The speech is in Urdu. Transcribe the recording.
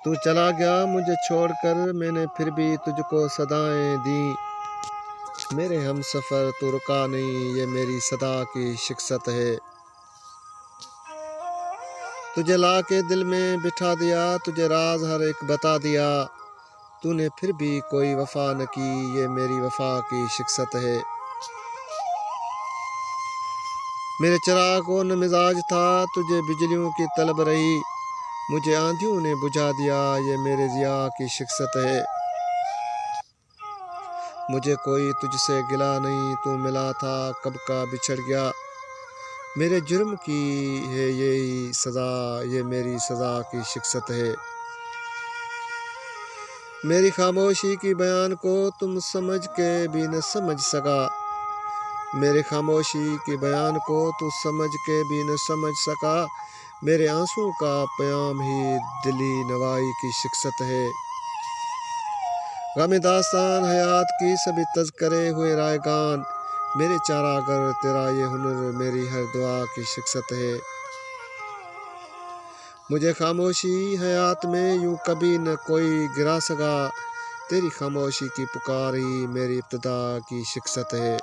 تو چلا گیا مجھے چھوڑ کر، میں نے پھر بھی تجھ کو صدائیں دیں۔ میرے ہم سفر تو رکا نہیں، یہ میری صدا کی شکست ہے۔ تجھے لا کے دل میں بٹھا دیا، تجھے راز ہر ایک بتا دیا، تو نے پھر بھی کوئی وفا نہ کی، یہ میری وفا کی شکست ہے۔ میرے چراغ کو نہ مزاج تھا، تجھے بجلیوں کی طلب رہی، مجھے آندھیوں نے بجھا دیا، یہ میرے ضیاء کی شکست ہے۔ مجھے کوئی تجھ سے گلا نہیں، تو ملا تھا کب کا بچھڑ گیا، میرے جرم کی ہے یہی سزا، یہ میری سزا کی شکست ہے۔ میری خاموشی کی بیان کو تم سمجھ کے بھی نہ سمجھ سکا، میرے خاموشی کی بیان کو تو سمجھ کے بھی نہ سمجھ سکا، میرے آنسوں کا پیام ہی دلی نوائی کی شکست ہے۔ غم داستان حیات کی سبھی تذکرے ہوئے رائگان، میرے چارہ گر تیرا یہ ہنر میری ہر دعا کی شکست ہے۔ مجھے خاموشی حیات میں یوں کبھی نہ کوئی گرا سکا، تیری خاموشی کی پکار ہی میری ابتدا کی شکست ہے۔